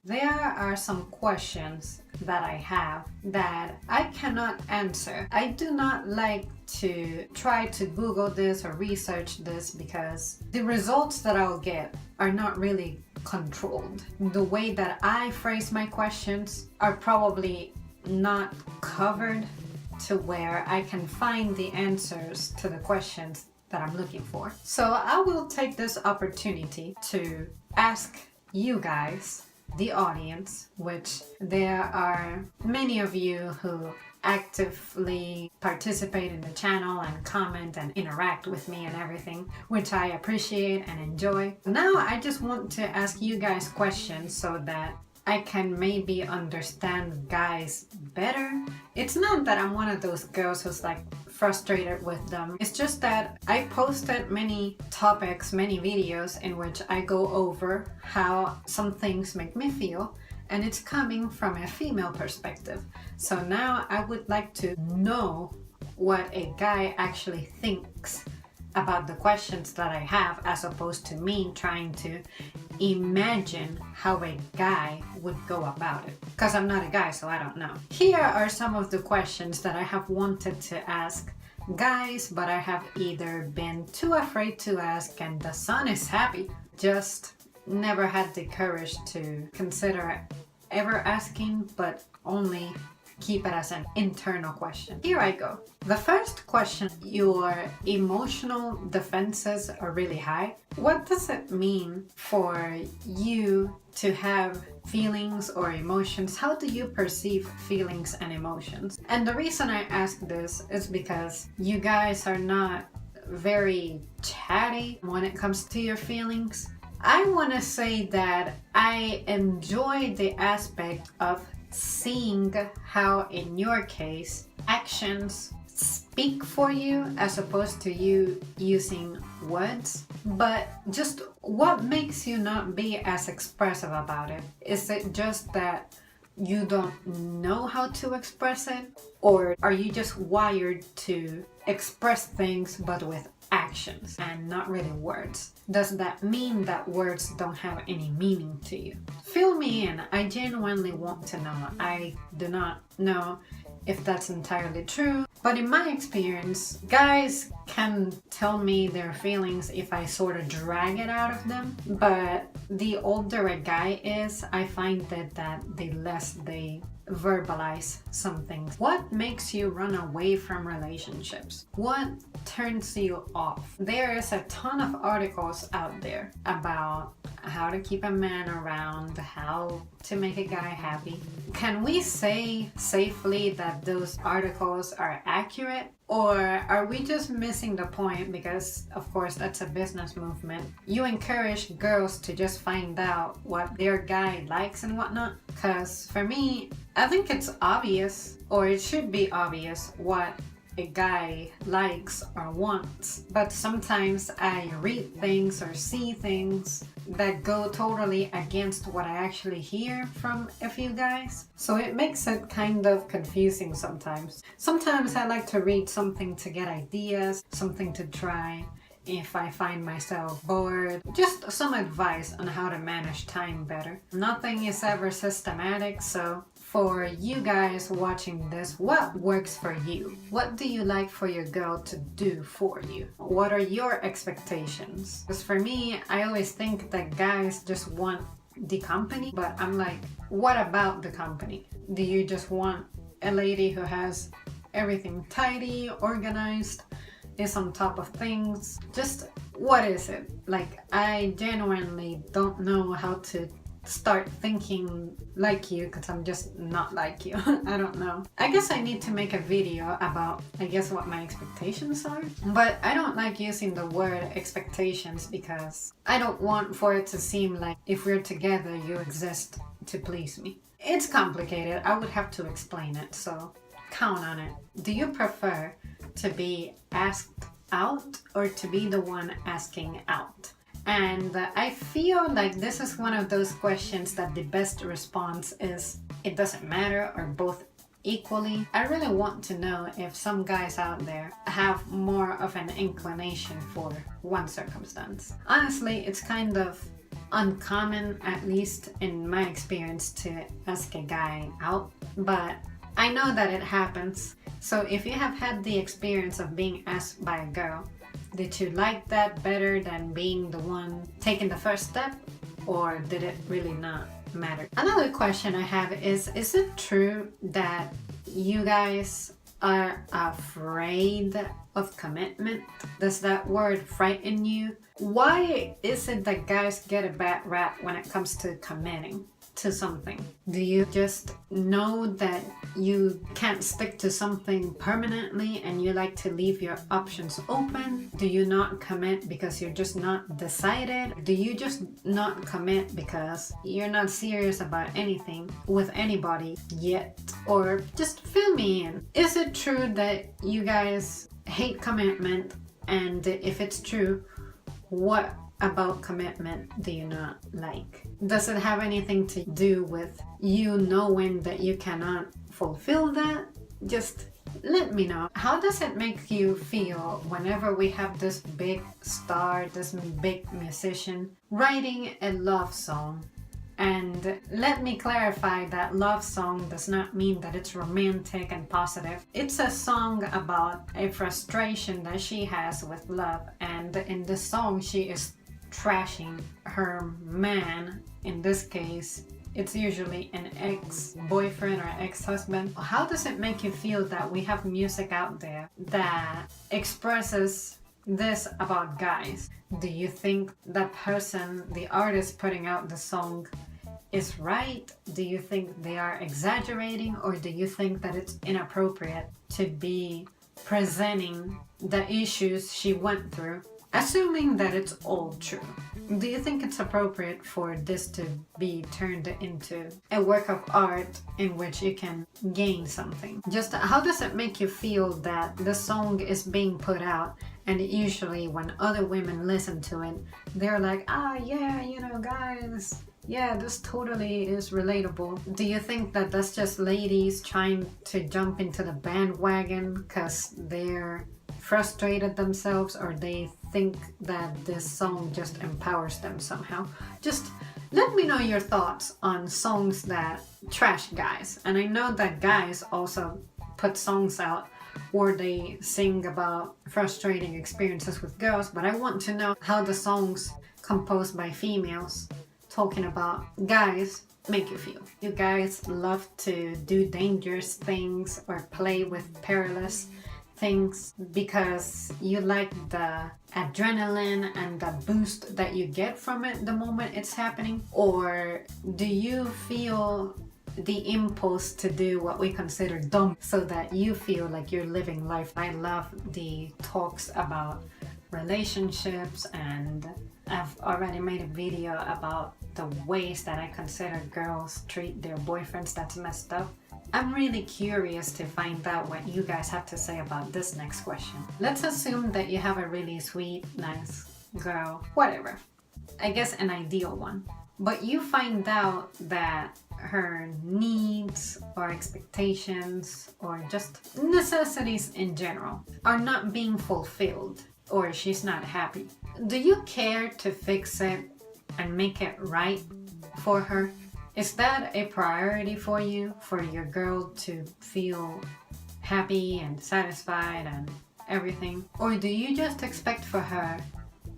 There are some questions that I have that I cannot answer. I do not like to try to Google this or research this because the results that I'll get are not really controlled. The way that I phrase my questions are probably not covered to where I can find the answers to the questions that I'm looking for. So I will take this opportunity to ask you guys, the audience, which there are many of you who actively participate in the channel and comment and interact with me and everything, which I appreciate and enjoy. Now I just want to ask you guys questions so that I can maybe understand guys better. It's not that I'm one of those girls who's like frustrated with them. It's just that I posted many topics, many videos in which I go over how some things make me feel, and it's coming from a female perspective. So now I would like to know what a guy actually thinks about the questions that I have, as opposed to me trying to imagine how a guy would go about it. Because I'm not a guy, so I don't know. Here are some of the questions that I have wanted to ask guys, but I have either been too afraid to ask and the son is happy, just never had the courage to consider ever asking, but only keep it as an internal question. Here I go. The first question: your emotional defenses are really high. What does it mean for you to have feelings or emotions? How do you perceive feelings and emotions? And the reason I ask this is because you guys are not very chatty when it comes to your feelings. I want to say that I enjoy the aspect of seeing how, in your case, actions speak for you as opposed to you using words. But just what makes you not be as expressive about it? Is it just that you don't know how to express it? Or are you just wired to express things but with actions and not really words? Does that mean that words don't have any meaning to you? Fill me in. I genuinely want to know. I do not know if that's entirely true, but in my experience, guys can tell me their feelings if I sort of drag it out of them. But the older a guy is, I find that the less they verbalize some things. What makes you run away from relationships? What turns you off? There is a ton of articles out there about how to keep a man around, how to make a guy happy. Can we say safely that those articles are accurate? Or are we just missing the point because, of course, that's a business movement? You encourage girls to just find out what their guy likes and whatnot. Because for me, I think it's obvious, or it should be obvious, what a guy likes or wants. But sometimes I read things or see things that go totally against what I actually hear from a few guys. So it makes it kind of confusing sometimes. Sometimes I like to read something to get ideas, something to try if I find myself bored. Just some advice on how to manage time better. Nothing is ever systematic, so for you guys watching this, what works for you? What do you like for your girl to do for you? What are your expectations? Because for me, I always think that guys just want the company, but I'm like, what about the company? Do you just want a lady who has everything tidy, organized, is on top of things? Just what is it? Like, I genuinely don't know how to start thinking like you, because I'm just not like you. I don't know. I guess I need to make a video about, what my expectations are. But I don't like using the word expectations because I don't want for it to seem like if we're together, you exist to please me. It's complicated. I would have to explain it, so count on it. Do you prefer to be asked out or to be the one asking out? And I feel like this is one of those questions that the best response is it doesn't matter, or both equally. I really want to know if some guys out there have more of an inclination for one circumstance. Honestly, it's kind of uncommon, at least in my experience, to ask a guy out, but I know that it happens. So if you have had the experience of being asked by a girl, did you like that better than being the one taking the first step, or did it really not matter? Another question I have is it true that you guys are afraid of commitment? Does that word frighten you? Why is it that guys get a bad rap when it comes to committing to something? Do you just know that you can't stick to something permanently and you like to leave your options open? Do you not commit because you're just not decided? Do you just not commit because you're not serious about anything with anybody yet? Or just fill me in. Is it true that you guys hate commitment? And if it's true, what about commitment do you not like? Does it have anything to do with you knowing that you cannot fulfill that? Just let me know. How does it make you feel whenever we have this big star, this big musician writing a love song? And let me clarify that love song does not mean that it's romantic and positive. It's a song about a frustration that she has with love, and in the song she is trashing her man. In this case, it's usually an ex-boyfriend or ex-husband. How does it make you feel that we have music out there that expresses this about guys? Do you think that person, the artist putting out the song, is right? Do you think they are exaggerating, or do you think that it's inappropriate to be presenting the issues she went through? Assuming that it's all true, do you think it's appropriate for this to be turned into a work of art in which you can gain something? Just how does it make you feel that the song is being put out, and usually when other women listen to it, they're like, yeah, guys, yeah, this totally is relatable. Do you think that that's just ladies trying to jump into the bandwagon because they're frustrated themselves, or they think that this song just empowers them somehow? Just let me know your thoughts on songs that trash guys. And I know that guys also put songs out where they sing about frustrating experiences with girls, but I want to know how the songs composed by females talking about guys make you feel. You guys love to do dangerous things or play with perilous things because you like the adrenaline and the boost that you get from it the moment it's happening? Or do you feel the impulse to do what we consider dumb so that you feel like you're living life? I love the talks about relationships, and I've already made a video about the ways that I consider girls treat their boyfriends. That's messed up. I'm really curious to find out what you guys have to say about this next question. Let's assume that you have a really sweet, nice girl, whatever. I guess an ideal one. But you find out that her needs or expectations or just necessities in general are not being fulfilled, or she's not happy. Do you care to fix it and make it right for her? Is that a priority for you, for your girl to feel happy and satisfied and everything? Or do you just expect for her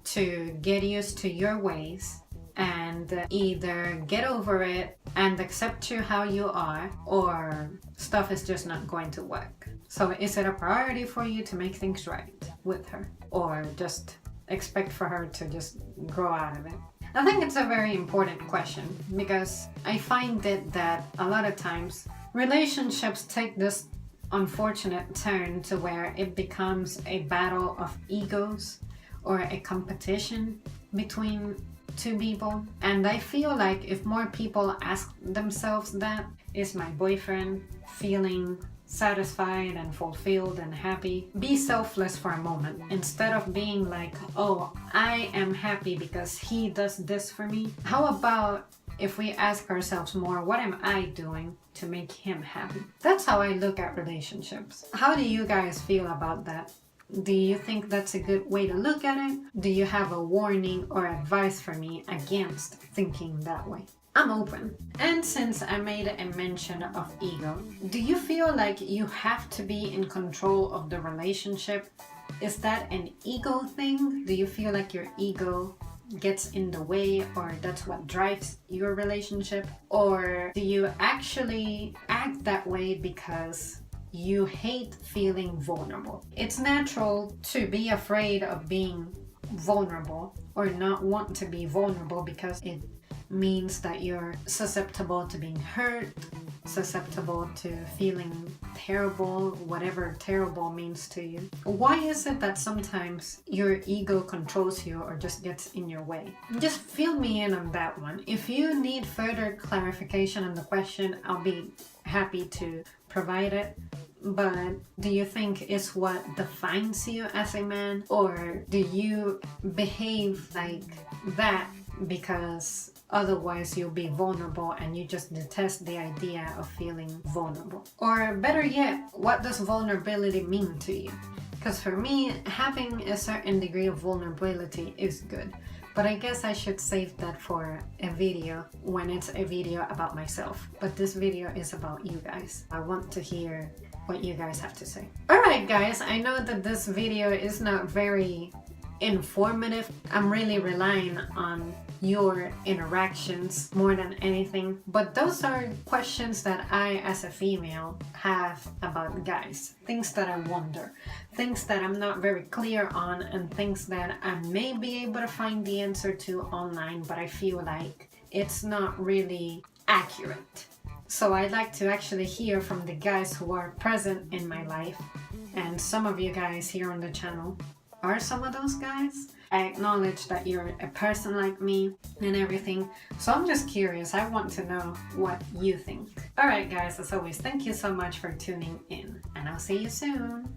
to get used to your ways and either get over it and accept you how you are, or stuff is just not going to work? So is it a priority for you to make things right with her, or just expect for her to just grow out of it? I think it's a very important question, because I find it that a lot of times relationships take this unfortunate turn to where it becomes a battle of egos or a competition between two people. And I feel like if more people ask themselves that, is my boyfriend feeling satisfied and fulfilled and happy? Be selfless for a moment, instead of being like, oh, I am happy because he does this for me. How about if we ask ourselves more, what am I doing to make him happy? That's how I look at relationships. How do you guys feel about that? Do you think that's a good way to look at it? Do you have a warning or advice for me against thinking that way? I'm open. And since I made a mention of ego, do you feel like you have to be in control of the relationship? Is that an ego thing? Do you feel like your ego gets in the way, or that's what drives your relationship? Or do you actually act that way because you hate feeling vulnerable? It's natural to be afraid of being vulnerable or not want to be vulnerable because it means that you're susceptible to being hurt, susceptible to feeling terrible, whatever terrible means to you. Why is it that sometimes your ego controls you or just gets in your way? Just fill me in on that one. If you need further clarification on the question, I'll be happy to provide it. But do you think it's what defines you as a man, or do you behave like that because otherwise you'll be vulnerable and you just detest the idea of feeling vulnerable? Or better yet, what does vulnerability mean to you? Because for me, having a certain degree of vulnerability is good. But I guess I should save that for a video when it's a video about myself. But this video is about you guys. I want to hear what you guys have to say. Alright guys, I know that this video is not very informative. I'm really relying on your interactions more than anything, but those are questions that I as a female have about guys, things that I wonder, things that I'm not very clear on, and things that I may be able to find the answer to online, but I feel like it's not really accurate. So I'd like to actually hear from the guys who are present in my life, and some of you guys here on the channel are some of those guys. I acknowledge that you're a person like me and everything, so I'm just curious. I want to know what you think. Alright guys, as always, thank you so much for tuning in, and I'll see you soon.